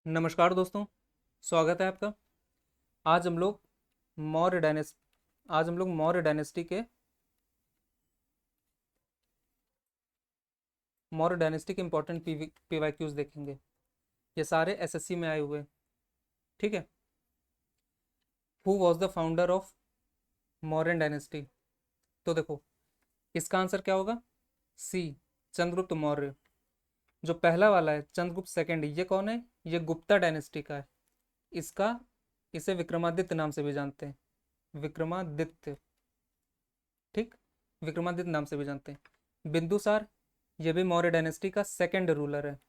नमस्कार दोस्तों, स्वागत है आपका। आज हम लोग मौर्य डायनेस आज हम लोग मौर्य डायनेस्टी के इंपॉर्टेंट पीवाईक्यूज देखेंगे। ये सारे एसएससी में आए हुए हैं। ठीक है। Who was the founder of Mauryan dynasty? तो देखो, इसका आंसर क्या होगा? सी, चंद्रगुप्त मौर्य। जो पहला वाला है चंद्रगुप्त सेकंड, ये कौन है? ये गुप्ता डायनेस्टी का है। इसका इसे विक्रमादित्य नाम से भी जानते हैं। विक्रमादित्य। ठीक, विक्रमादित्य नाम से भी जानते हैं। बिंदुसार, ये भी मौर्य डायनेस्टी का सेकंड रूलर है।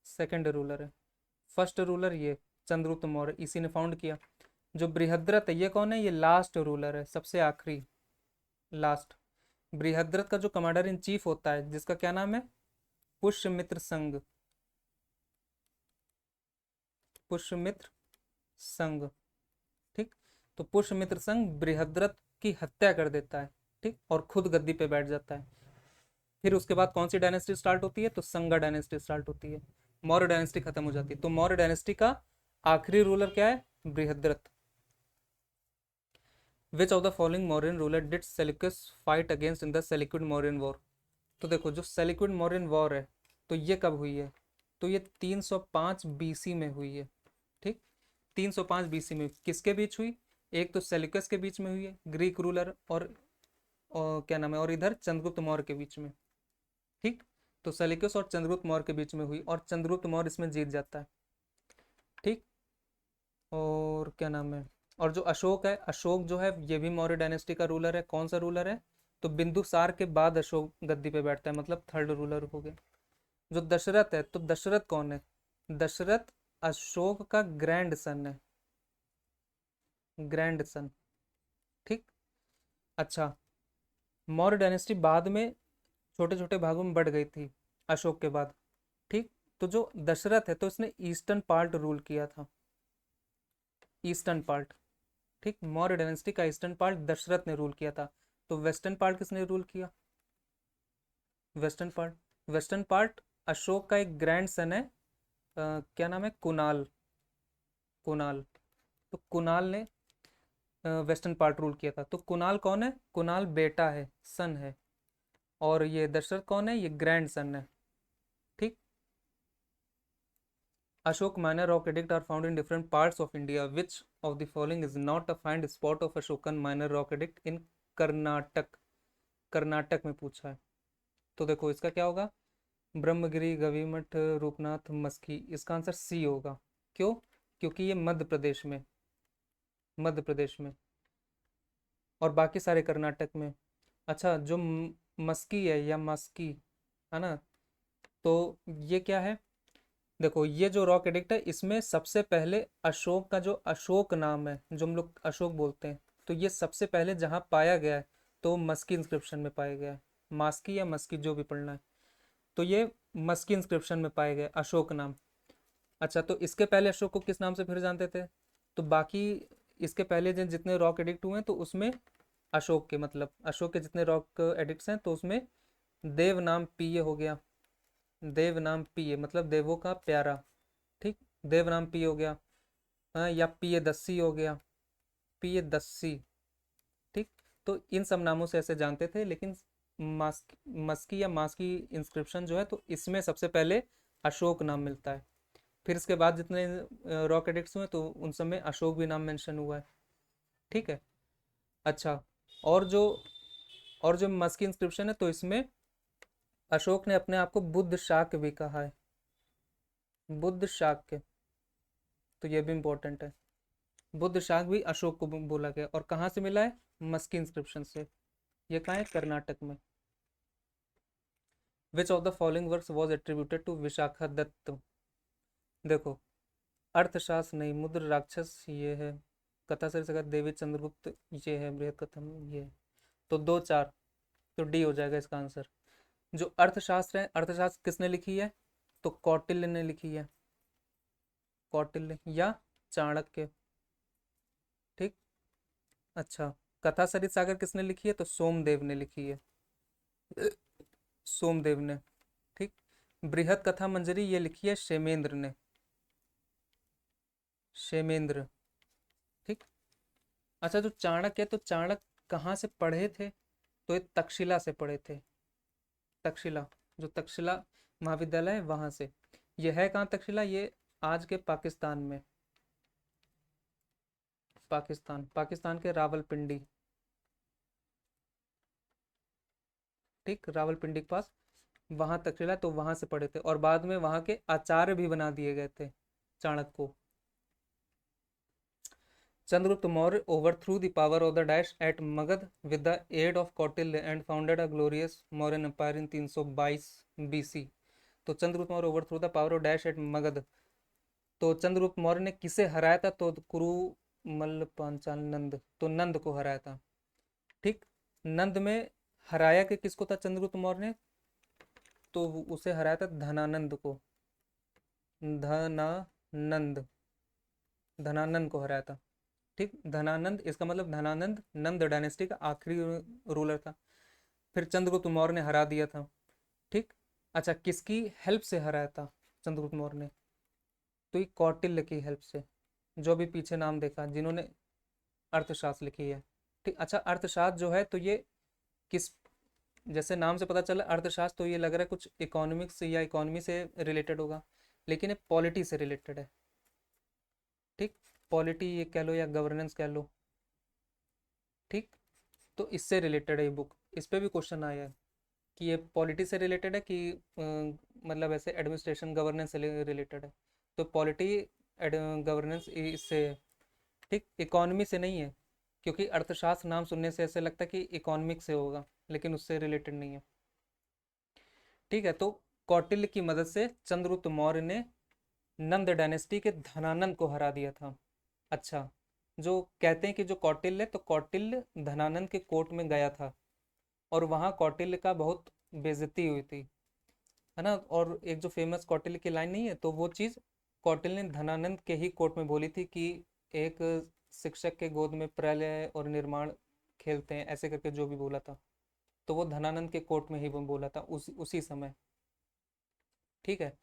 सेकंड रूलर है। फर्स्ट रूलर ये चंद्रगुप्त मौर्य, इसी ने फाउंड किया। जो बृहद्रथ है, ये कौन है? ये लास्ट रूलर है, सबसे आखिरी, लास्ट। बृहद्रथ का जो कमांडर इन चीफ होता है, जिसका क्या नाम है? पुष्यमित्र संघ। पुष्यमित्र संघ। ठीक। तो पुष्यमित्र संघ बृहद्रथ की हत्या कर देता है। ठीक, और खुद गद्दी पे बैठ जाता है। फिर उसके बाद कौन सी डायनेस्टी स्टार्ट होती है? तो संगा डायनेस्टी स्टार्ट होती है। मौर्य डायनेस्टी खत्म हो जाती है। तो मौर्य डायनेस्टी का आखिरी रूलर क्या है? Brihadratha. Which of the following Mauryan ruler did Seleucus fight against in the Seleucid Mauryan war? तो देखो, जो सेल्यूकिड मौर्यन वॉर है, तो ये कब हुई है? तो ये 305 बीसी में हुई है। ठीक, 305 बीसी में किसके बीच हुई? एक तो सेल्यूकस के बीच में हुई है, ग्रीक रूलर, और क्या नाम है, और इधर चंद्रगुप्त मौर्य के बीच में। ठीक, तो सेल्यूकस और चंद्रगुप्त मौर्य के बीच में हुई, और चंद्रगुप्त मौर्य इसमें जीत जाता है। ठीक, और क्या नाम है, और जो अशोक है, अशोक जो है ये भी मौर्य डायनेस्टी का रूलर है। कौन सा रूलर है? तो बिंदुसार के बाद अशोक गद्दी पे बैठता है, मतलब थर्ड रूलर हो गया। जो दशरथ है, तो दशरथ कौन है? दशरथ अशोक का ग्रैंड सन है। Grand son. ठीक। अच्छा, मौर्य डायनेस्टी बाद में छोटे छोटे भागों में बढ़ गई थी अशोक के बाद। ठीक, तो जो दशरथ है, तो इसने ईस्टर्न पार्ट रूल किया था। Eastern part. ठीक, मौर्य डायनेस्टी का ईस्टर्न पार्ट दशरथ ने रूल किया था। तो वेस्टर्न पार्ट किसने रूल किया? Western part. Western part Ashok का एक ग्रैंड सन है, क्या नाम है? कुणाल। कुणाल। तो कुणाल ने वेस्टर्न पार्ट रूल किया था। तो कुणाल कौन है? कुणाल बेटा है, सन है। और ये दशरथ कौन है? ये ग्रैंड सन है। ठीक। Ashoka minor rock edict are found in different parts of India, which of the following is not a find spot of Ashokan minor rock edict in Karnataka? Karnataka में पूछा है। तो देखो, इसका क्या होगा? ब्रह्मगिरी, गवीमठ, रूपनाथ, मस्की। इसका आंसर सी होगा। क्यों? क्योंकि ये मध्य प्रदेश में, मध्य प्रदेश में, और बाकी सारे कर्नाटक में। अच्छा, जो मस्की है या मस्की, है ना, तो ये क्या है? देखो, ये जो रॉक एडिक्ट है, इसमें सबसे पहले अशोक का जो अशोक नाम है, जो हम लोग अशोक बोलते हैं, तो ये सबसे पहले जहाँ पाया गया है, तो मस्की इंस्क्रिप्शन में पाया गया है। मास्की या मस्की, जो भी पढ़ना है। तो ये मस्की इंस्क्रिप्शन में पाए गए अशोक नाम। अच्छा, तो इसके पहले अशोक को किस नाम से फिर जानते थे? तो बाकी इसके पहले जितने रॉक एडिक्ट हुए हैं, तो उसमें अशोक के, मतलब अशोक के जितने रॉक एडिक्ट्स हैं, तो उसमें देव नाम पिय हो गया। देव नाम पिय मतलब देवों का प्यारा। ठीक, देव नाम पिय हो गया। हाँ, या पियदस्सी हो गया, पियदस्सी। ठीक, तो इन सब नामों से ऐसे जानते थे, लेकिन मस्की या मास्की इंस्क्रिप्शन जो है, तो इसमें सबसे पहले अशोक नाम मिलता है। फिर इसके बाद जितने रॉक एडिक्ट्स हुए, तो उन सब में अशोक भी नाम मेंशन हुआ है। ठीक है। अच्छा, और जो और जो मस्की इंस्क्रिप्शन है, तो इसमें अशोक ने अपने आप को बुद्ध शाक्य भी कहा है। बुद्ध शाक्य। तो ये भी इंपॉर्टेंट है। बुद्ध शाक भी अशोक को बोला गया, और कहाँ से मिला है? मस्की इंस्क्रिप्शन से। ये कहाँ है? कर्नाटक में। Which of the following works was attributed to Vishakha Datta? देखो, अर्थशास्त्र नहीं, मुद्र राक्षस ये है, कथा से जगत देवी चंद्रगुप्त ये है, बृहद कथम ये है। तो 2 4, तो डी हो जाएगा इसका आंसर। जो अर्थशास्त्र है, अर्थशास्त्र किसने लिखी है? तो कौटिल्य ने लिखी है। कौटिल्य या चाणक्य। ठीक। अच्छा, कथा सरित सागर किसने लिखी है? तो सोमदेव ने लिखी है। सोमदेव ने। ठीक। बृहद कथा मंजरी ये लिखी है क्षेमेंद्र ने। क्षेमेंद्र। ठीक। अच्छा, जो चाणक्य है, तो चाणक्य कहाँ से पढ़े थे? तो ये तक्षशिला से पढ़े थे। तक्षशिला, जो तक्षशिला महाविद्यालय है वहां से। ये है कहाँ तक्षशिला? ये आज के पाकिस्तान में। पाकिस्तान के रावलपिंडी। ठीक, रावलपिंडी के पास वहां तक्षशिला, तो वहां से पढ़े थे और बाद में वहां के आचार्य भी बना दिए गए थे चाणक्य को। Chandragupta Maurya overthrew the power of the Dash at Magad with the aid of Kautilya and founded a glorious Mauryan empire in 322 BC। तो Chandragupta Maurya overthrew the power of dash at Magadha. तो चंद्रगुप्त मौर्य ने किसे हराया था? तो कुरु मल्ल पांचाल नंद, तो नंद को हराया था। ठीक। नंद में हराया कि किसको था चंद्रगुप्त मौर्य ने? तो उसे हराया था धनानंद को। धनानंद, धनानंद को हराया था। ठीक, धनानंद, इसका मतलब धनानंद नंद डायनेस्टी का आखिरी रूलर था। फिर चंद्रगुप्त मौर्य ने हरा दिया था। ठीक। अच्छा, किसकी हेल्प से हराया था चंद्रगुप्त मौर्य ने? तो ये कौटिल्य की हेल्प से, जो भी पीछे नाम देखा जिन्होंने अर्थशास्त्र लिखी है। ठीक। अच्छा, अर्थशास्त्र जो है तो ये किस, जैसे नाम से पता चला अर्थशास्त्र, तो ये लग रहा है कुछ इकोनॉमिक्स या इकोनॉमी से रिलेटेड होगा, लेकिन ये पॉलिटी से रिलेटेड है। ठीक, पॉलिटी ये कह लो या गवर्नेंस कह लो। ठीक, तो इससे रिलेटेड है ये बुक। इस पे भी क्वेश्चन आया है कि ये पॉलिटी से रिलेटेड है कि मतलब ऐसे एडमिनिस्ट्रेशन गवर्नेंस से रिलेटेड है। तो पॉलिटी गवर्नेंस इससे है। ठीक, इकोनॉमी से नहीं है, क्योंकि अर्थशास्त्र नाम सुनने से ऐसे लगता है कि इकोनॉमिक से होगा, लेकिन उससे रिलेटेड नहीं है। ठीक है, तो कौटिल्य की मदद से चंद्रगुप्त मौर्य ने नंद डायनेस्टी के धनानंद को हरा दिया था। अच्छा, जो कहते हैं कि जो कौटिल्य है, तो कौटिल्य धनानंद के कोर्ट में गया था और वहां कौटिल्य का बहुत बेइज्जती हुई थी, है ना। और एक जो फेमस कौटिल्य की लाइन नहीं है, तो वो चीज कौटिल्य ने धनानंद के ही कोर्ट में बोली थी कि एक शिक्षक के गोद में प्रलय और निर्माण खेलते हैं, ऐसे करके जो भी बोला था, तो वो धनानंद के कोर्ट में ही वो बोला था उसी समय। ठीक है,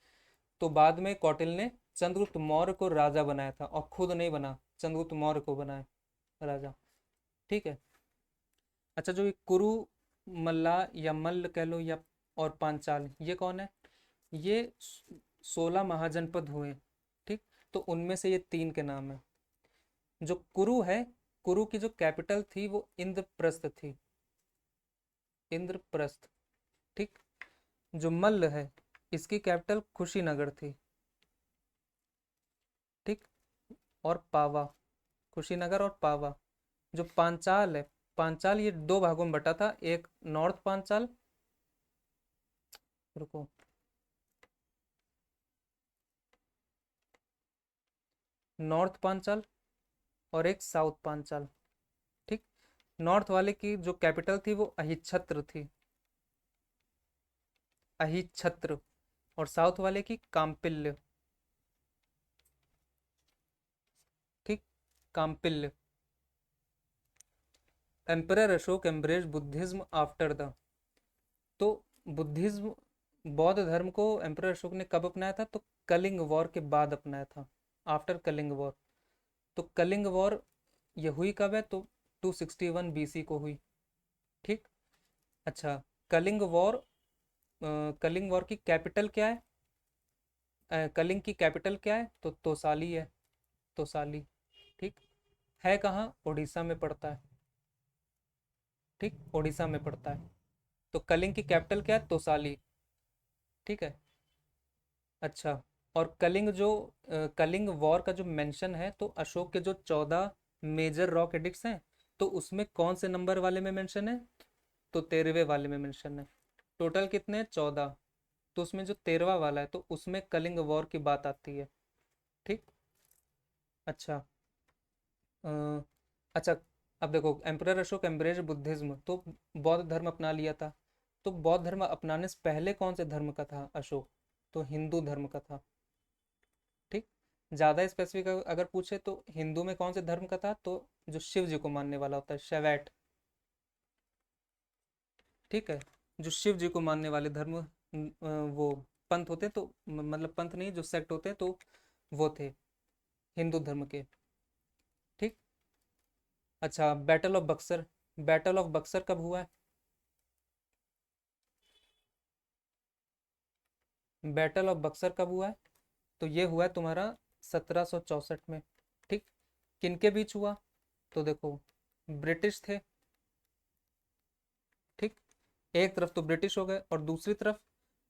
तो बाद में कौटिल्य ने चंद्रगुप्त मौर्य को राजा बनाया था और खुद नहीं बना, चंद्रगुप्त मौर्य को बनाया राजा। ठीक है। अच्छा, जो ये कुरु, मल्ला या मल्ल कह लो या और पांचाल, ये कौन है? ये 16 महाजनपद हुए। ठीक, तो उनमें से ये तीन के नाम है। जो कुरु है, कुरु की जो कैपिटल थी वो इंद्रप्रस्थ थी, इंद्रप्रस्थ। ठीक। जो मल्ल है, इसकी कैपिटल कुशीनगर थी। ठीक। और पावा, कुशीनगर और पावा। जो पांचाल है, पांचाल ये दो भागों में बटा था, एक नॉर्थ पांचाल, रुको, नॉर्थ पांचाल और एक साउथ पांचाल। ठीक। नॉर्थ वाले की जो कैपिटल थी वो अहिच्छत्र थी, अहिच्छत्र। और साउथ वाले की काम्पिल्य। ठीक, Kampilya. Emperor Ashok embrace Buddhism after the, तो बुद्धिज्म, बौद्ध धर्म को एम्परर अशोक ने कब अपनाया था? तो कलिंग वॉर के बाद अपनाया था, आफ्टर कलिंग वॉर। तो कलिंग वॉर ये हुई कब है? तो 261 बीसी को हुई। ठीक। अच्छा, कलिंग वॉर, कलिंग वॉर की कैपिटल क्या है? कलिंग की कैपिटल क्या है? तो तोसाली है, तोसाली। ठीक। है कहाँ? उड़ीसा में पड़ता है। ठीक, उड़ीसा में पड़ता है। तो कलिंग की कैपिटल क्या है? तोसाली। ठीक है। अच्छा, और कलिंग जो कलिंग वॉर का जो मेंशन है, तो अशोक के जो 14 मेजर रॉक एडिक्ट्स हैं, तो उसमें कौन से नंबर वाले में मेंशन है? तो 13वें वाले में मेंशन है। टोटल कितने हैं? 14। तो उसमें जो 13वां वाला है, तो उसमें कलिंग वॉर की बात आती है। ठीक। अच्छा, अ, अच्छा, अब देखो, एम्परर अशोक एम्ब्रेज बुद्धिज्म, तो बौद्ध धर्म अपना लिया था। तो बौद्ध धर्म अपनाने से पहले कौन से धर्म का था अशोक? तो हिंदू धर्म का था। ठीक। ज्यादा स्पेसिफिक अगर पूछे तो हिंदू में कौन से धर्म का था? तो जो शिव जी को मानने वाला होता है, शैवैट। ठीक है, जो शिव जी को मानने वाले धर्म, वो पंथ होते हैं, तो मतलब पंथ नहीं, जो सेक्ट होते हैं, तो वो थे। हिंदू धर्म के। ठीक। अच्छा, battle of Buxar, battle of Buxar कब हुआ है? बैटल ऑफ बक्सर कब हुआ है? तो ये हुआ है तुम्हारा 1764 में। ठीक। किनके बीच हुआ? तो देखो, ब्रिटिश थे। ठीक। एक तरफ तो ब्रिटिश हो गए और दूसरी तरफ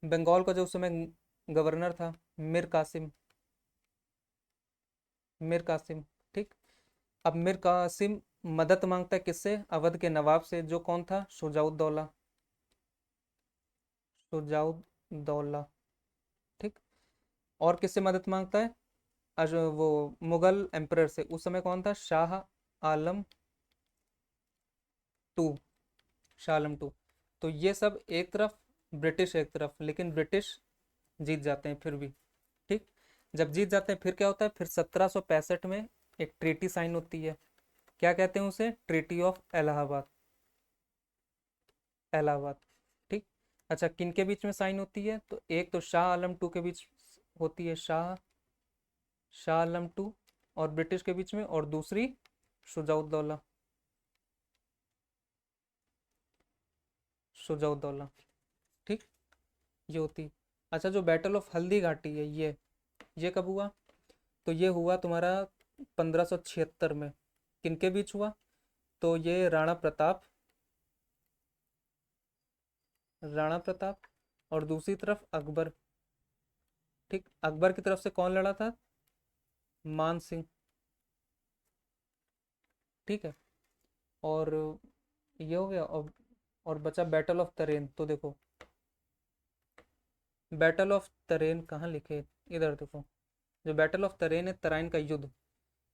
बंगाल का जो उस समय गवर्नर था, मीर कासिम। मीर कासिम। ठीक। अब मीर कासिम मदद मांगता है किससे? अवध के नवाब से, जो कौन था? शुजाउद्दौला। शुजाउद्दौला। ठीक। और किससे मदद मांगता है? वो मुगल एम्परर से, उस समय कौन था? शाह आलम टू। शाह आलम टू। तो ये सब एक तरफ, ब्रिटिश एक तरफ, लेकिन ब्रिटिश जीत जाते हैं फिर भी। ठीक। जब जीत जाते हैं फिर क्या होता है? फिर 1765 में एक ट्रीटी साइन होती है। क्या कहते हैं उसे? Treaty of Allahabad. इलाहाबाद। ठीक। अच्छा, किन के बीच में साइन होती है? तो एक तो शाह आलम टू के बीच होती है, शाह शाह आलम टू और ब्रिटिश के बीच में, और दूसरी शुजाउद्दौला। शुजाउद्दौला। ठीक। ये होती। अच्छा, जो बैटल ऑफ हल्दी घाटी है, ये कब हुआ? तो ये हुआ तुम्हारा 1576 में। किनके बीच हुआ? तो ये राणा प्रताप और दूसरी तरफ अकबर। ठीक। अकबर की तरफ से कौन लड़ा था? मान सिंह। ठीक है। और ये हो गया। और बचा बैटल ऑफ तरेन। तो देखो, बैटल ऑफ तरेन कहाँ लिखे? इधर देखो, जो बैटल ऑफ तरेन है, तराइन का युद्ध,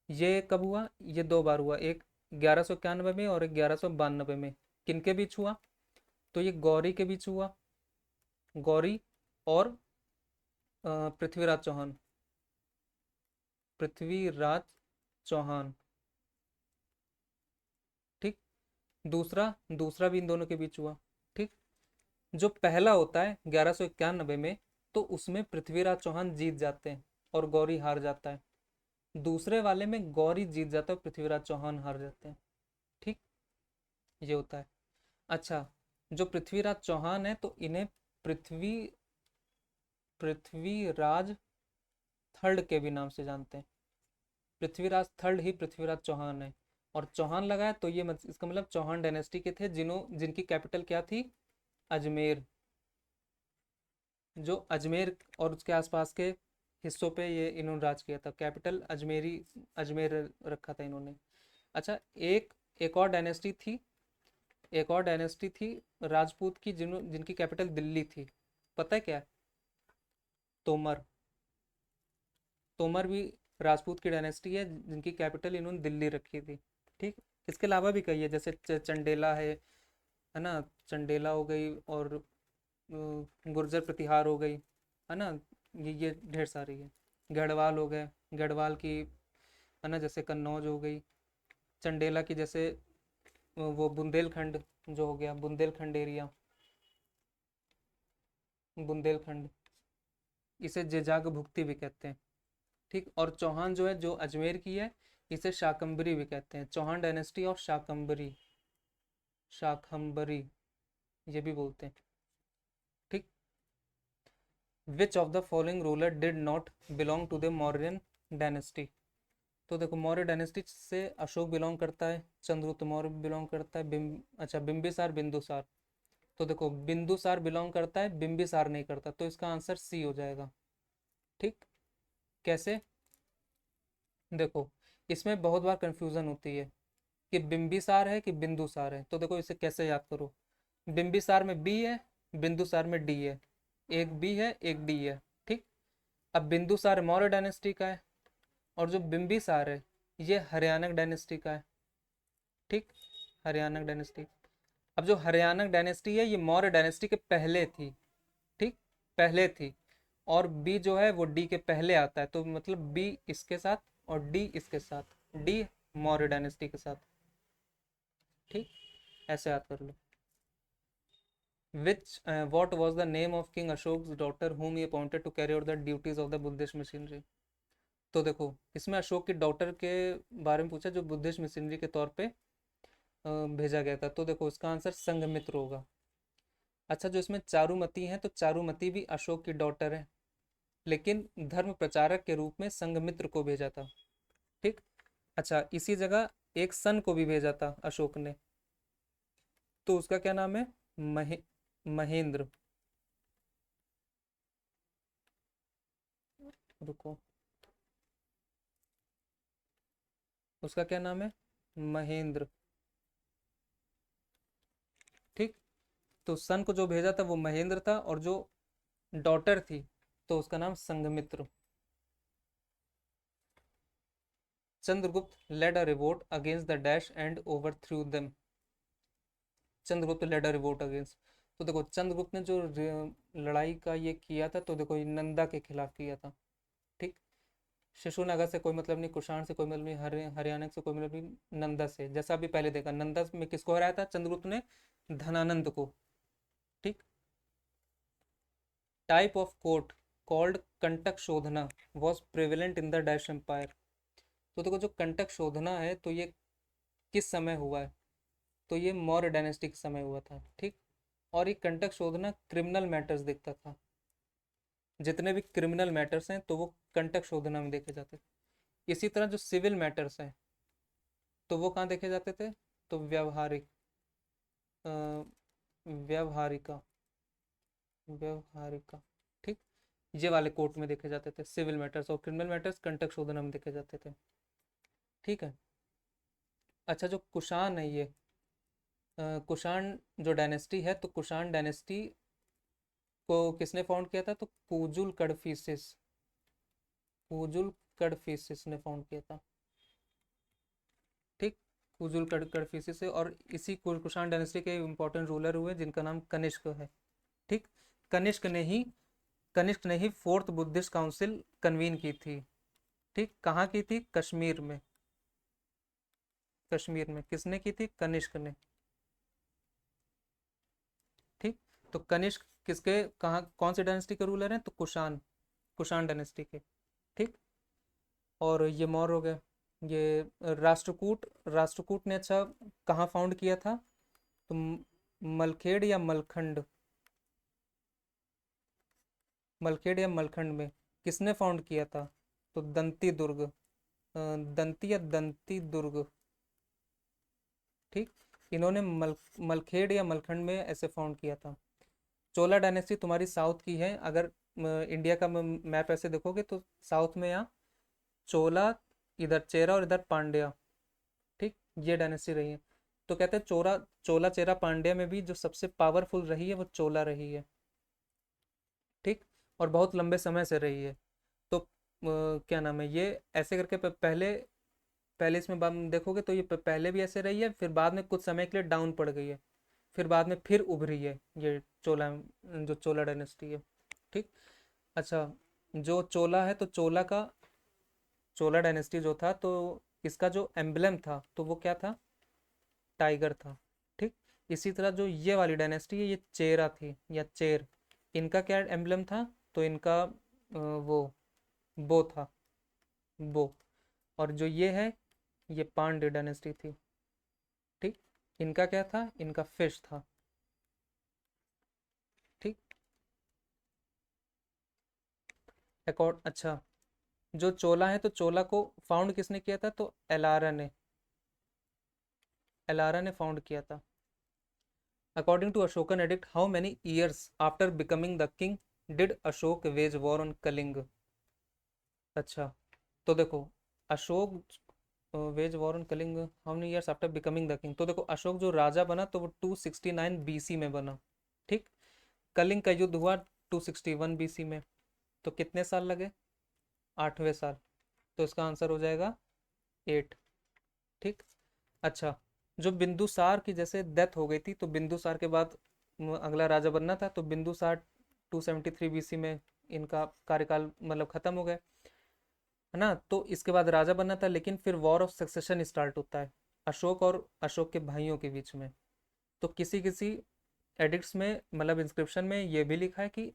ये कब हुआ? ये दो बार हुआ, एक 1191 में और एक 1192 में। किनके बीच हुआ? तो ये गौरी के बीच हुआ। गौरी और पृथ्वीराज चौहान। पृथ्वीराज चौहान। ठीक। दूसरा दूसरा भी इन दोनों के बीच हुआ। ठीक। जो पहला होता है 1191 में, तो उसमें पृथ्वीराज चौहान जीत जाते हैं और गौरी हार जाता है। दूसरे वाले में गौरी जीत जाता है और पृथ्वीराज चौहान हार जाते हैं। ठीक। ये होता है। अच्छा, जो पृथ्वीराज चौहान है, तो इन्हें पृथ्वी पृथ्वीराज थर्ड के भी नाम से जानते हैं। पृथ्वीराज थर्ड ही पृथ्वीराज चौहान है। और चौहान लगाया तो ये इसका मतलब चौहान डायनेस्टी के थे, जिनकी कैपिटल क्या थी? अजमेर। जो अजमेर और उसके आसपास के हिस्सों पे ये इन्होंने राज किया था, कैपिटल अजमेरी, अजमेर रखा था इन्होंने। अच्छा, एक एक और डायनेस्टी थी, एक और डायनेस्टी थी राजपूत की, जिनकी कैपिटल दिल्ली थी। पता है क्या? तोमर। तोमर भी राजपूत की डायनेस्टी है, जिनकी कैपिटल इन्होंने दिल्ली रखी थी। ठीक। इसके अलावा भी कई है, जैसे चंडेला है ना? चंडेला हो गई, और गुर्जर प्रतिहार हो गई, है ना? ये ढेर सारी है। गढ़वाल हो गए, गढ़वाल की, है ना? जैसे कन्नौज हो गई। चंडेला की जैसे वो बुंदेलखंड, जो हो गया बुंदेलखंड एरिया, बुंदेलखंड। इसे जेजाग भुक्ति भी कहते हैं। ठीक। और चौहान जो है, जो अजमेर की है, इसे शाकंबरी भी कहते हैं। चौहान डायनेस्टी ऑफ शाकंबरी, शाकंबरी ये भी बोलते हैं। ठीक। Which of the following ruler did not belong to the Mauryan dynasty? तो देखो, मौर्य डायनेस्टी से अशोक बिलोंग करता है, चंद्रगुप्त मौर्य बिलोंग करता है, अच्छा, बिंबिसार, बिंदुसार। तो देखो, बिंदुसार बिलोंग करता है, बिंबिसार नहीं करता, तो इसका आंसर सी हो जाएगा। ठीक। कैसे? देखो, इसमें बहुत बार कंफ्यूजन होती है कि बिंबिसार है कि बिंदुसार है। तो देखो, इसे कैसे याद करो? बिंबिसार में बी है, बिंदुसार में डी है। एक बी है, एक डी है। ठीक। अब बिंदुसार मौर्य डायनेस्टी का है, और जो बिंबिसार है, ये हरियाणक डायनेस्टी का है। ठीक। हरियाणक डायनेस्टी। अब जो हरियाणक डायनेस्टी है, ये मौर्य डायनेस्टी के पहले थी। ठीक। पहले थी। और बी जो है वो डी के पहले आता है, तो मतलब बी इसके साथ और डी इसके साथ, डी मौर्य डायनेस्टी के साथ। ठीक। ऐसे याद कर लो। Which what was the name of King Ashok's daughter whom he appointed to carry out the duties of the Buddhist missionary? तो देखो इसमें अशोक की डॉटर के बारे में पूछा जो बुद्धिस्ट मिशनरी के तौर पे भेजा गया था। तो देखो इसका आंसर संघमित्र होगा। अच्छा, जो इसमें चारुमती है, तो चारुमती भी अशोक की डॉटर है, लेकिन धर्म प्रचारक के रूप में संघमित्र को भेजा था। ठीक। अच्छा, इसी जगह एक सन को भी भेजा था अशोक ने, तो उसका क्या नाम है? महेंद्र। रुको, उसका क्या नाम है? महेंद्र। ठीक। तो सन को जो भेजा था वो महेंद्र था, और जो डॉटर थी तो उसका नाम Sanghamitra. Chandragupta led a revolt against the dash and overthrew them. Chandragupta led a revolt against, तो देखो चंद्रगुप्त ने जो लड़ाई का ये किया था, तो देखो ये नंदा के खिलाफ किया था। ठीक। शिशुनागा से कोई मतलब नहीं, कुषाण से कोई मतलब नहीं, हरियाणा से कोई मतलब नहीं, नंदा से। जैसा अभी पहले देखा, नंदा में किसको हराया था? चंद्रगुप्त ने धनानंद को। ठीक। Type of court called Kantaka Shodhana was prevalent in the dash empire. तो देखो जो कंटक शोधना है, तो ये किस समय हुआ है? तो ये मौर्य डायनेस्टी के समय हुआ था। ठीक। और ये कंटक शोधना क्रिमिनल मैटर्स देखता था। जितने भी क्रिमिनल मैटर्स हैं तो वो कंटक शोधना में देखे जाते थे। इसी तरह जो सिविल मैटर्स हैं, तो वो कहाँ देखे जाते थे? तो व्यवहारिक व्यवहारिका व्यवहारिका। ठीक। ये वाले कोर्ट में देखे जाते थे सिविल मैटर्स, और क्रिमिनल मैटर्स कंटक शोधना में देखे जाते थे। ठीक है। अच्छा, जो कुषाण है ये कुषाण जो डायनेस्टी है, तो कुषाण डायनेस्टी को किसने फाउंड किया था? तो कुजुल कडफिसिस। कुजुल कडफिसिस ने फाउंड किया था। ठीक। कुजुल कडफिसिस है, और इसी कुषाण डायनेस्टी के इंपॉर्टेंट रूलर हुए जिनका नाम कनिष्क है। ठीक। कनिष्क ने ही कनिष्क ने ही फोर्थ बुद्धिस्ट काउंसिल कन्वीन की थी। ठीक। कहाँ की थी? कश्मीर में। कश्मीर में किसने की थी? कनिष्क ने। ठीक। तो कनिष्क किसके, कहाँ, कौन सी डायनेस्टी के रूलर हैं? तो कुषाण कुषाण डायनेस्टी के। ठीक। और ये मौर्य हो गए। ये राष्ट्रकूट राष्ट्रकूट ने अच्छा कहाँ फाउंड किया था? तो मलखेड़ या मलखंड, मलखेड़ या मलखंड में किसने फाउंड किया था? तो दंती दुर्ग, दंती या दंती दुर्ग। ठीक। इन्होंने मलखेड़ या मलखंड में ऐसे फाउंड किया था। चोला डायनेस्टी तुम्हारी साउथ की है। अगर इंडिया का मैप ऐसे देखोगे तो साउथ में यहाँ चोला, इधर चेरा और इधर पांड्या। ठीक। ये डायनेस्टी रही है। तो कहते हैं चोला चेरा पांड्या में भी जो सबसे पावरफुल रही है वो चोला रही है। ठीक। और बहुत लंबे समय से रही है। तो क्या नाम है, ये ऐसे करके पहले पहले इसमें देखोगे तो ये पहले भी ऐसे रही है, फिर बाद में कुछ समय के लिए डाउन पड़ गई है, फिर बाद में फिर उभरी है ये चोला, जो चोला डायनेस्टी है। ठीक। अच्छा, जो चोला है, तो चोला डायनेस्टी जो था, तो इसका जो एम्बलम था तो वो क्या था? टाइगर था। ठीक। इसी तरह जो ये वाली डायनेस्टी है, ये चेरा थी या चेर, इनका क्या एम्बलम था? तो इनका वो बो था, बो। और जो ये है, ये पांड्य डायनेस्टी थी। ठीक। इनका क्या था? इनका फिश था। ठीक। अकॉर्ड अच्छा, जो चोला है, तो चोला को फाउंड किसने किया था? तो एलारा ने फाउंड किया था। According to Ashokan edict, how many years after becoming the king did Ashoka wage war on Kalinga? अच्छा, तो देखो Ashoka wage war on Kalinga how many years after becoming the king, तो देखो अशोक जो राजा बना तो वो 269 बीसी में बना। ठीक। कलिंग का युद्ध हुआ 261 बीसी में। तो कितने साल लगे? 8वें साल। तो इसका आंसर हो जाएगा 8। ठीक। अच्छा, जो बिंदुसार की जैसे डेथ हो गई थी, तो बिंदुसार के बाद अगला राजा बनना था, तो बिंदुसार 273 बीसी में इनका कार्यकाल मतलब खत्म हो गया, है ना। तो इसके बाद राजा बनना था, लेकिन फिर वॉर ऑफ सक्सेशन स्टार्ट होता है अशोक और अशोक के भाइयों के बीच में। तो किसी किसी एडिक्ट्स में मतलब इंस्क्रिप्शन में ये भी लिखा है कि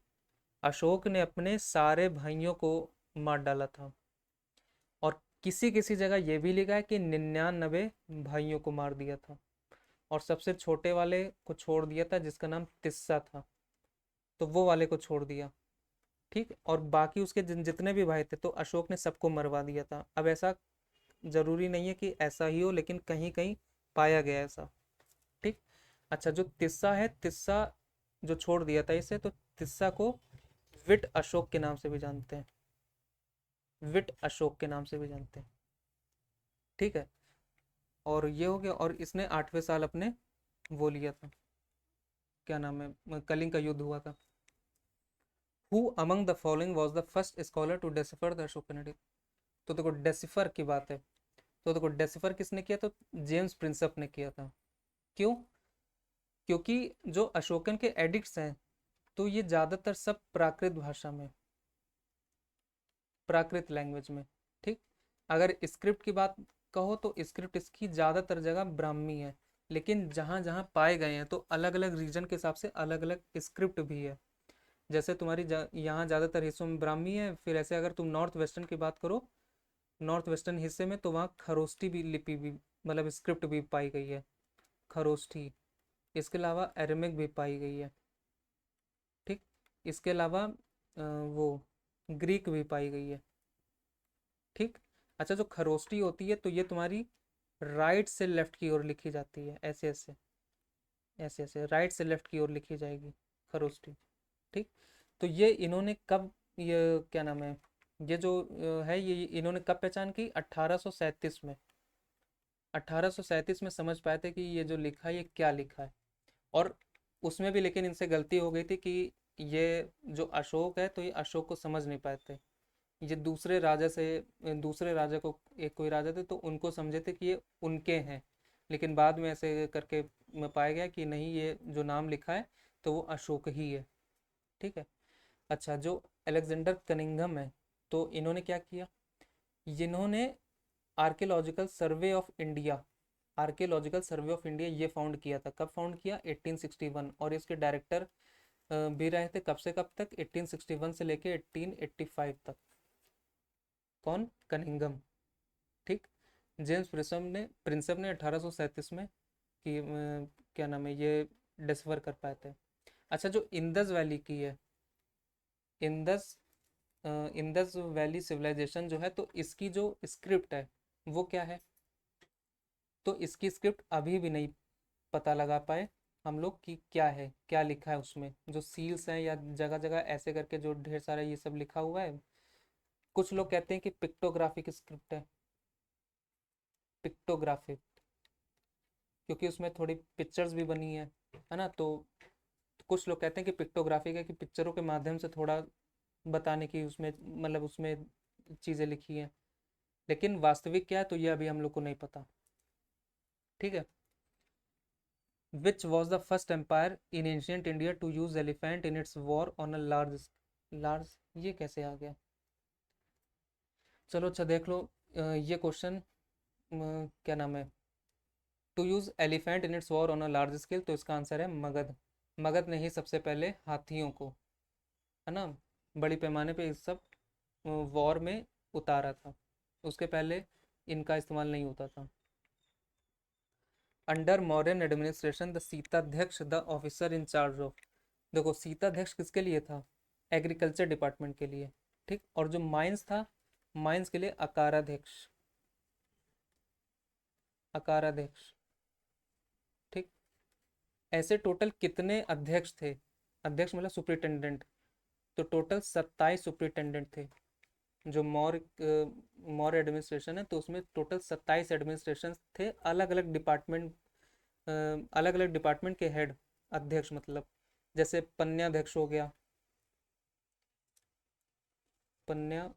अशोक ने अपने सारे भाइयों को मार डाला था। किसी किसी जगह ये भी लिखा है कि 99 भाइयों को मार दिया था, और सबसे छोटे वाले को छोड़ दिया था जिसका नाम तिस्सा था, तो वो वाले को छोड़ दिया। ठीक, और बाकी उसके जितने भी भाई थे तो अशोक ने सबको मरवा दिया था। अब ऐसा जरूरी नहीं है कि ऐसा ही हो, लेकिन कहीं कहीं पाया गया ऐसा। ठीक। अच्छा, जो तिस्सा है, तिस्सा जो छोड़ दिया था इसे, तो तिस्सा को विट अशोक के नाम से भी जानते हैं, विट अशोक के नाम से भी जानते हैं। ठीक है, और ये हो गया। और इसने 8वें साल अपने वो लिया था, क्या नाम है, कलिंग का युद्ध हुआ था। Who among the following was the first scholar to decipher the Ashokan edict. तो देखो डेसिफर की बात है, तो देखो डेसिफर किसने किया, तो जेम्स प्रिंसप ने किया था। क्यों? क्योंकि जो अशोकन के एडिक्ट्स हैं, तो ये ज़्यादातर सब प्राकृत भाषा में, प्राकृत लैंग्वेज में। ठीक। अगर स्क्रिप्ट की बात कहो तो स्क्रिप्ट इसकी ज़्यादातर जगह ब्राह्मी है, लेकिन जहाँ जहाँ पाए गए हैं तो अलग अलग रीजन के हिसाब से अलग अलग स्क्रिप्ट भी है। जैसे तुम्हारी यहाँ ज़्यादातर हिस्सों में ब्राह्मी है, फिर ऐसे अगर तुम नॉर्थ वेस्टर्न की बात करो, नॉर्थ वेस्टर्न हिस्से में, तो वहाँ खरोष्ठी भी लिपि भी, मतलब स्क्रिप्ट भी पाई गई है, खरोष्ठी। इसके अलावा एरेमिक भी पाई गई है। ठीक। इसके अलावा वो ग्रीक भी पाई गई है। ठीक। अच्छा, जो खरोष्ठी होती है तो ये तुम्हारी राइट से लेफ्ट की ओर लिखी जाती है, ऐसे ऐसे, ऐसे ऐसे राइट से लेफ्ट की ओर लिखी जाएगी खरोष्ठी। ठीक। तो ये इन्होंने कब, ये क्या नाम है, ये जो है, ये इन्होंने कब पहचान की, 1837 में। 1837 में समझ पाए थे कि ये जो लिखा है ये क्या लिखा है। और उसमें भी लेकिन इनसे गलती हो गई थी कि ये जो अशोक है, तो ये अशोक को समझ नहीं पाए थे। ये दूसरे राजा से, दूसरे राजा को, एक कोई राजा थे तो उनको समझे थे कि ये उनके हैं, लेकिन बाद में ऐसे करके पाया गया कि नहीं, ये जो नाम लिखा है तो वो अशोक ही है। ठीक है। अच्छा, जो अलेक्जेंडर कनिंघम है, तो इन्होंने क्या किया, इन्होंने archaeological survey of India, archaeological survey of India ये फाउंड किया था। कब फाउंड किया, 1861। और इसके डायरेक्टर भी रहे थे कब से कब तक, 1861 से लेके 1885 तक। कौन, कनिंघम। ठीक। जेम्स प्रिंसप ने 1837 में कि क्या नाम है, ये डिस्कवर कर पाए थे। अच्छा, जो इंदस वैली की है, इंदस इंदस वैली सिविलाइजेशन जो है, तो इसकी जो स्क्रिप्ट है वो क्या है, तो इसकी स्क्रिप्ट अभी भी नहीं पता लगा पाए हम लोग कि क्या है, क्या लिखा है उसमें। जो सील्स हैं या जगह जगह ऐसे करके जो ढेर सारा ये सब लिखा हुआ है, कुछ लोग कहते हैं कि पिक्टोग्राफिक स्क्रिप्ट है, पिक्टोग्राफिक, क्योंकि उसमें थोड़ी पिक्चर्स भी बनी है ना। तो कुछ लोग कहते हैं कि पिक्टोग्राफिक है, कि पिक्चरों के माध्यम से थोड़ा बताने की उसमें, मतलब उसमें चीज़ें लिखी हैं। लेकिन वास्तविक क्या है तो ये अभी हम लोग को नहीं पता। ठीक है। Which was the first empire in ancient India to use elephant in its war on a large, large, ये कैसे आ गया। चलो अच्छा देख लो, ये क्वेश्चन, क्या नाम है, to use elephant in its war on a large scale, तो इसका आंसर है मगध। मगध ने ही सबसे पहले हाथियों को, है ना, बड़ी पैमाने पे इस सब वॉर में उतारा था। उसके पहले इनका इस्तेमाल नहीं होता था। Under Mauryan administration the Sitadhyaksha the officer in charge of, देखो सीताध्यक्ष किसके लिए था, एग्रीकल्चर डिपार्टमेंट के लिए। ठीक। और जो माइंस था, माइंस के लिए अकाराध्यक्ष, अकाराध्यक्ष। ठीक। ऐसे टोटल कितने अध्यक्ष थे, अध्यक्ष मतलब सुप्रिटेंडेंट, तो टोटल 27 सुप्रिटेंडेंट थे। जो मौर्य एडमिनिस्ट्रेशन है तो उसमें टोटल 27 एडमिनिस्ट्रेशन थे, अलग अलग डिपार्टमेंट, अलग अलग डिपार्टमेंट के हेड, अध्यक्ष मतलब। जैसे पन्याध्यक्ष हो गया, पन्या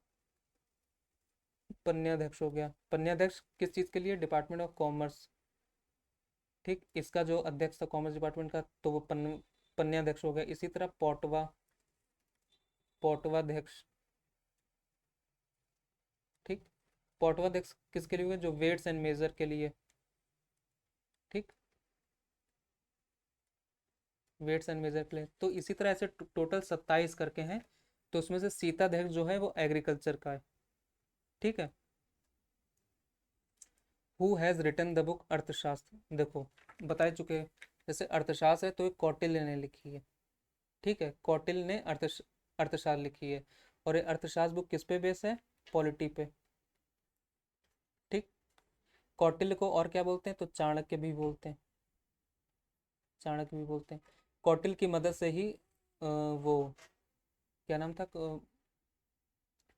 पन्याध्यक्ष हो गया, पन्याध्यक्ष किस चीज़ के लिए, डिपार्टमेंट ऑफ कॉमर्स। ठीक। इसका जो अध्यक्ष था कॉमर्स डिपार्टमेंट का, तो वो पन्याध्यक्ष हो गया। इसी तरह पौटवा, पौटवाध्यक्ष। ठीक। पौटवाध्यक्ष किसके लिए हुए, जो वेट्स एंड मेजर के लिए। ठीक। वेट्स एंड मेजर के लिए, तो इसी तरह ऐसे टोटल 27 करके हैं। तो उसमें से सीताध्यक्ष जो है वो एग्रीकल्चर का है। ठीक है। Who has written the book Arthashastra? देखो बता चुके हैं, जैसे अर्थशास्त्र है तो एक कौटिल्य ने लिखी है, ठीक है, कौटिल्य ने अर्थशास्त्र लिखी है। और ये अर्थशास्त्र बुक किस पे बेस है? पॉलिटी पे, ठीक। कौटिल्य को और क्या बोलते हैं? तो चाणक्य भी बोलते हैं, चाणक्य भी बोलते हैं। कौटिल्य की मदद से ही वो क्या नाम था,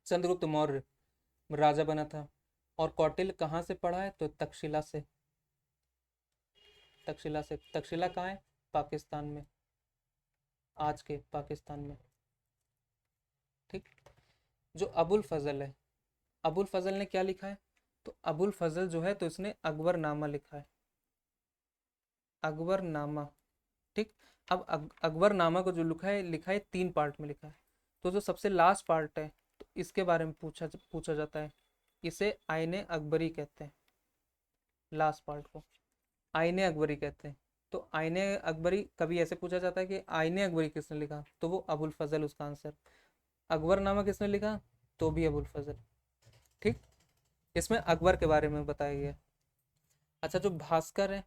चंद्रगुप्त मौर्य राजा बना था। और कौटिल्य कहाँ से पढ़ा है? तो तक्षशिला से, तक्षशिला से। तक्षशिला कहाँ है? पाकिस्तान में, आज के पाकिस्तान में, ठीक। जो अबुल फजल है, अबुल फजल ने क्या लिखा है? तो अबुल फजल जो है तो इसने अकबर नामा लिखा है, अकबर नामा, ठीक। अब अकबर नामा को जो लिखा है 3 पार्ट में लिखा है। तो जो सबसे लास्ट पार्ट है तो इसके बारे में पूछा जाता है, इसे आईने अकबरी कहते हैं, लास्ट पार्ट को आईने अकबरी कहते हैं। तो आईने अकबरी कभी ऐसे पूछा जाता है कि आईने अकबरी किसने लिखा, तो वो अबुल फजल उसका आंसर। अकबरनामा किसने लिखा? तो भी अबुल फजल, ठीक। इसमें अकबर के बारे में बताया गया। अच्छा, जो भास्कर है,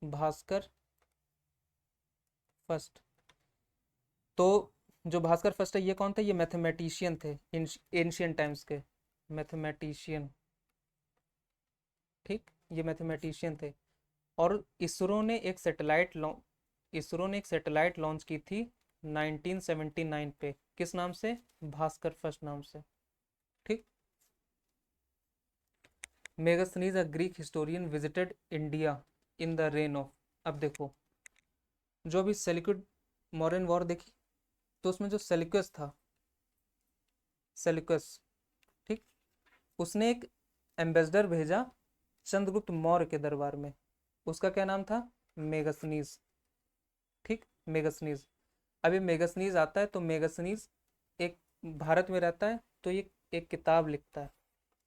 भास्कर फर्स्ट, तो जो भास्कर फर्स्ट है ये कौन थे? ये मैथमेटिशियन थे, एंशियंट टाइम्स के मैथमेटिशियन, ठीक। ये मैथमेटिशियन थे। और इसरो ने एक सैटेलाइट लॉन्च की थी 1979 पे, किस नाम से? भास्कर फर्स्ट नाम से, ठीक। Megasthenes a Greek historian visited India in the rain of. अब देखो, जो अभी सेल्यूकिड मौर्यन वॉर देखी, तो उसमें जो सेल्यूकस था, सेल्यूकस, ठीक, उसने एक एम्बेसडर भेजा चंद्रगुप्त मौर्य के दरबार में, उसका क्या नाम था? मेगास्थनीज, ठीक, मेगास्थनीज। अब ये मेगास्थनीज आता है तो मेगास्थनीज एक भारत में रहता है, तो ये एक किताब लिखता है,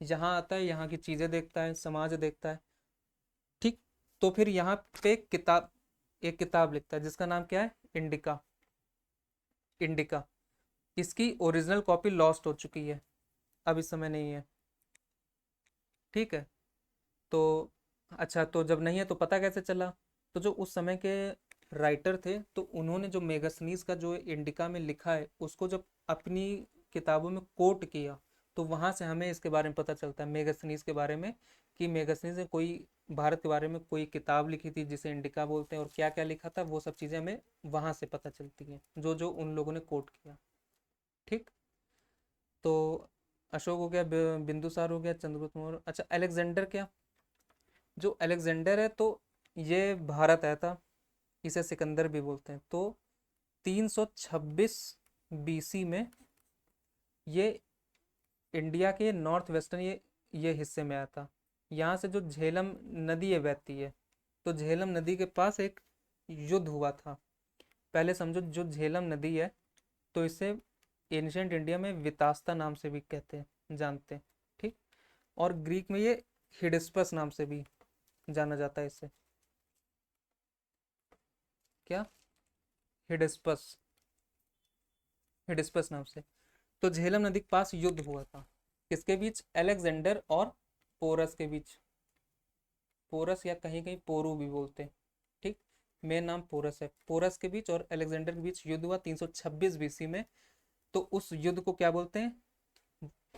यहाँ आता है, यहाँ की चीज़ें देखता है, समाज देखता है, ठीक। तो फिर यहाँ पे एक किताब लिखता है जिसका नाम क्या है? Indica, indica. इसकी ओरिजिनल कॉपी लॉस्ट हो चुकी है, अब इस समय नहीं है, ठीक है। तो अच्छा, तो जब नहीं है तो पता कैसे चला? तो जो उस समय के राइटर थे तो उन्होंने जो मेगास्थनीज का जो इंडिका में लिखा है उसको जब अपनी किताबों में कोट किया, तो वहां से हमें इसके बारे में पता चलता है, मेगास्थनीज के बारे में, कि मेगास्थनीज ने कोई भारत के बारे में कोई किताब लिखी थी जिसे इंडिका बोलते हैं, और क्या क्या लिखा था वो सब चीज़ें हमें वहां से पता चलती हैं, जो जो उन लोगों ने कोट किया, ठीक। तो अशोक हो गया, बिंदुसार हो गया, चंद्रगुप्त मौर्य। अच्छा, अलेक्जेंडर क्या? जो अलेक्जेंडर है तो ये भारत आया था, इसे सिकंदर भी बोलते हैं। तो 326 बीसी में ये इंडिया के नॉर्थ वेस्टर्न ये हिस्से में आया था। यहाँ से जो झेलम नदी है बहती है, तो झेलम नदी के पास एक युद्ध हुआ था। पहले समझो, जो झेलम नदी है तो इसे एंशियंट इंडिया में वितास्ता नाम से भी कहते हैं, जानते हैं, ठीक। और ग्रीक में ये हिडिस्पस नाम से भी जाना जाता है इसे, क्या? हिडिस्पस, हिडिस्पस नाम से। तो झेलम नदी के पास युद्ध हुआ था, किसके बीच? अलेक्जेंडर और पोरस के बीच, पोरस या कहीं कहीं पोरू भी बोलते हैं, ठीक। मेन नाम पोरस है। पोरस के बीच और अलेक्जेंडर के बीच युद्ध हुआ 326 बीसी में। तो उस युद्ध को क्या बोलते हैं?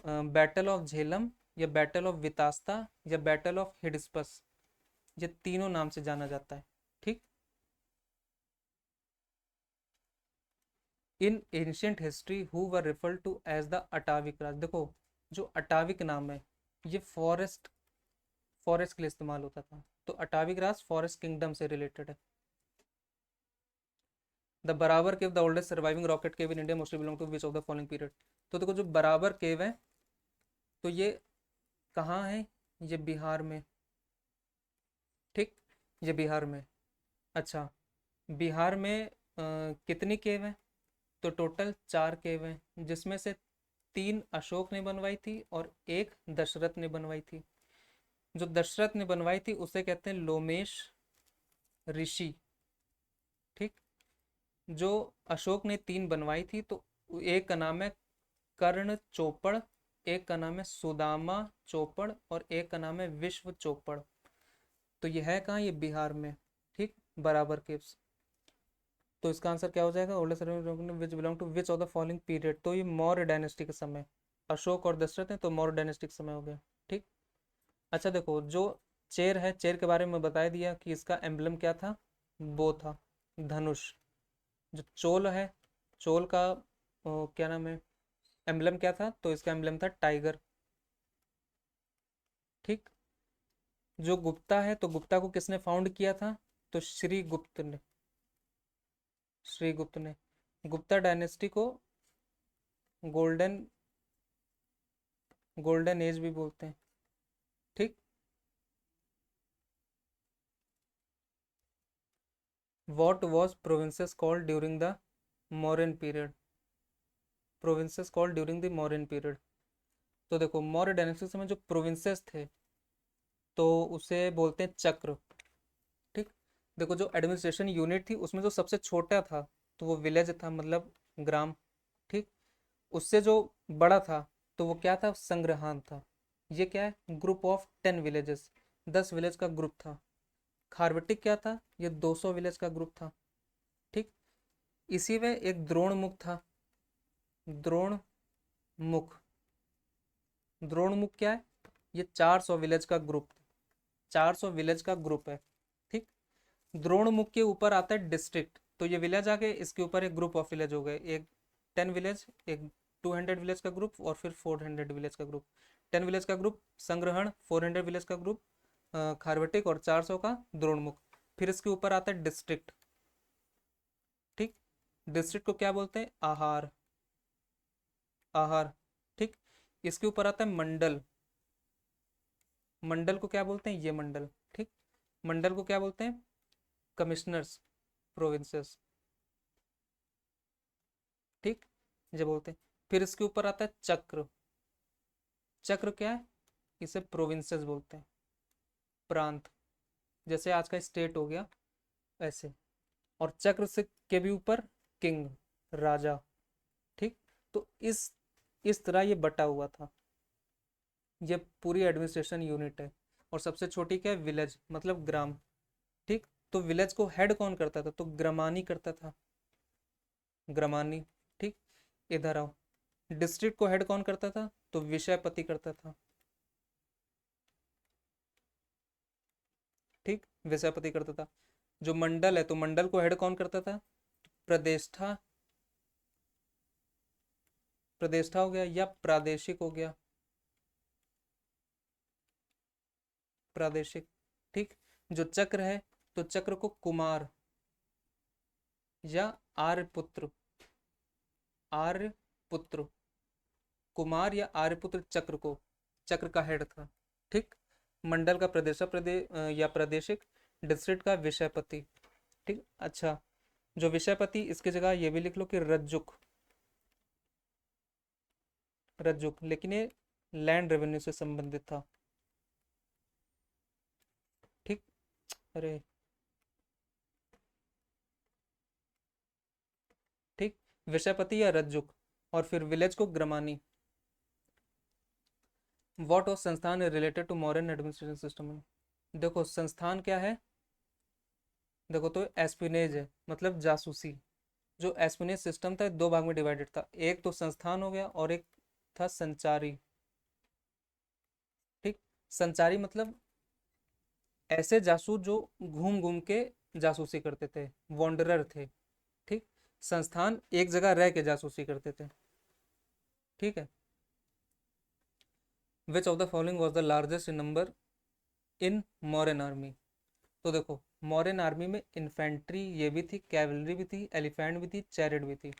बैटल ऑफ झेलम, या बैटल ऑफ वितास्ता, या बैटल ऑफ हिडिस्पस, ये तीनों नाम से जाना जाता है, ठीक। In ancient history who were referred to as the Atavik Raj. देखो, जो अटाविक नाम है ये फॉरेस्ट फॉरेस्ट के लिए इस्तेमाल होता था, तो अटाविक राज फॉरेस्ट किंगडम से रिलेटेड है। The Barabar cave the oldest surviving rock cut cave in India mostly belong to which of the following period. तो देखो, जो बराबर केव है तो ये कहाँ है? ये बिहार में, ठीक, ये बिहार में। अच्छा, बिहार में कितनी केव है? तो टोटल 4 केव हैं, जिसमें से 3 अशोक ने बनवाई थी और एक दशरथ ने बनवाई थी। जो दशरथ ने बनवाई थी उसे कहते हैं लोमेश ऋषि, ठीक। जो अशोक ने 3 बनवाई थी तो एक का नाम है कर्ण चोपड़, एक का नाम है सुदामा चोपड़ और एक का नाम है विश्व चोपड़। तो ये है कहाँ, ये बिहार में। ठीक, बराबर केव्स। तो इसका आंसर क्या हो जाएगा, oldest which belong to which of the following period. तो ये मौर्य डायनेस्टी के समय, अशोक और दशरथ है तो मौर्य डायनेस्टी के समय हो गया। ठीक। अच्छा देखो, जो चेर है, चेर के बारे में बता दिया कि इसका एम्बलम क्या था, वो था धनुष। जो चोल है, चोल का क्या नाम है, एम्बलम क्या था, तो इसका एम्बलम था टाइगर। ठीक। जो गुप्ता है, तो गुप्ता को किसने फाउंड किया था, तो श्रीगुप्त ने, श्रीगुप्त ने। गुप्ता डायनेस्टी को गोल्डन, गोल्डन एज भी बोलते हैं। ठीक। What was provinces called during the Mauryan period, provinces called during the Mauryan period. तो देखो, मौर्य डायनेस्टी समय जो प्रोविंसेस थे, तो उसे बोलते हैं चक्र। ठीक। देखो, जो एडमिनिस्ट्रेशन यूनिट थी उसमें जो सबसे छोटा था, तो वो विलेज था, मतलब ग्राम। ठीक। उससे जो बड़ा था, तो वो क्या था, संग्रहान था। ये क्या है, ग्रुप ऑफ 10 विलेजेस, 10 विलेज का ग्रुप था। खारवटिक क्या था, ये 200 विलेज का ग्रुप था। ठीक। इसी में एक द्रोण मुख था, द्रोण मुख। द्रोण मुख क्या है, ये 400 विलेज का ग्रुप, 400 विलेज का ग्रुप है। ठीक। द्रोण मुख के ऊपर आता है डिस्ट्रिक्ट, तो ये विलेज आ गए, इसके ऊपर एक ग्रुप ऑफ विलेज हो गए, एक 10 विलेज, एक 200 विलेज का ग्रुप और फिर 400 विलेज का ग्रुप। 10 विलेज का ग्रुप संग्रहण, 400 विलेज का ग्रुप खारवटिक और 400 का द्रोणमुख। फिर इसके ऊपर आता है डिस्ट्रिक्ट। ठीक। डिस्ट्रिक्ट को क्या बोलते हैं, आहार, आहार। ठीक। इसके ऊपर आता है मंडल, मंडल को क्या बोलते हैं, ये मंडल। ठीक। मंडल को क्या बोलते हैं, कमिश्नर्स, प्रोविंसेस। ठीक, ये बोलते हैं। फिर इसके ऊपर आता है चक्र, चक्र क्या है, इसे प्रोविंसेस बोलते हैं, प्रांत। जैसे आज का स्टेट हो गया, ऐसे। और चक्र से के भी ऊपर किंग, राजा। ठीक। तो इस तरह ये बटा हुआ था, ये पूरी एडमिनिस्ट्रेशन यूनिट है। और सबसे छोटी क्या है, विलेज, मतलब ग्राम। ठीक। तो विलेज को हेड कौन करता था, तो ग्रामानी करता था, ग्रामानी। ठीक। इधर आओ, डिस्ट्रिक्ट को हेड कौन करता था, तो विषयपति करता था। ठीक, विषयपति करता था। जो मंडल है, तो मंडल को हेड कौन करता था, प्रदेष्ठा, प्रदेष्ठा हो गया या प्रादेशिक हो गया, प्रादेशिक। ठीक। जो चक्र है, तो चक्र को कुमार या आर्यपुत्र, आर्यपुत्र, कुमार या आर्यपुत्र चक्र को, चक्र का हेड था। ठीक। मंडल का प्रदेशा या प्रादेशिक, डिस्ट्रिक्ट का विषयपति। ठीक। अच्छा, जो विषयपति, इसकी जगह ये भी लिख लो कि रज्जुक, रज्जुक, लेकिन ये लैंड रेवेन्यू से संबंधित था। ठीक। अरे, ठीक, विषयपति या रज्जुक। और फिर विलेज को ग्रामानी। वॉट ऑफ संस्थान related to modern administration system. देखो, संस्थान क्या है, देखो तो एस्पिनेज है, मतलब जासूसी। जो एस्पिनेज सिस्टम था, दो भाग में डिवाइडेड था, एक तो संस्थान हो गया और एक था संचारी। ठीक। संचारी मतलब ऐसे जासूस जो घूम घूम के जासूसी करते थे, वॉन्डरर थे। ठीक। संस्थान एक जगह रह के जासूसी करते थे। ठीक है। विच of the following was the largest in number in modern army. तो देखो, मॉडर्न आर्मी में इन्फेंट्री ये भी थी, कैवलरी भी थी, एलिफेंट भी थी, चैरिट भी थी।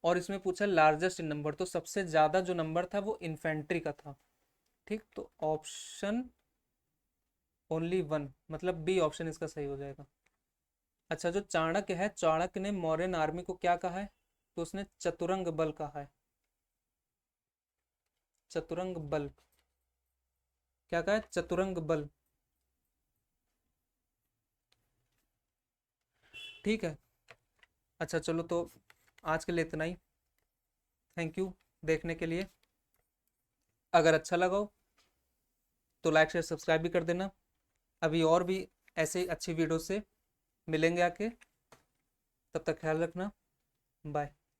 और इसमें पूछा लार्जेस्ट इन नंबर, तो सबसे ज्यादा जो नंबर था वो इन्फेंट्री का था। ठीक। तो ऑप्शन ओनली वन, मतलब बी ऑप्शन इसका सही हो जाएगा। अच्छा, जो चाणक्य है, चाणक्य ने मौर्यन आर्मी को क्या कहा है, तो उसने चतुरंग बल कहा है, चतुरंग बल। क्या कहा है, चतुरंग बल। ठीक है। अच्छा चलो, तो आज के लिए इतना ही। थैंक यू देखने के लिए। अगर अच्छा लगा हो तो लाइक शेयर सब्सक्राइब भी कर देना। अभी और भी ऐसे अच्छी वीडियो से मिलेंगे आके, तब तक ख्याल रखना। बाय।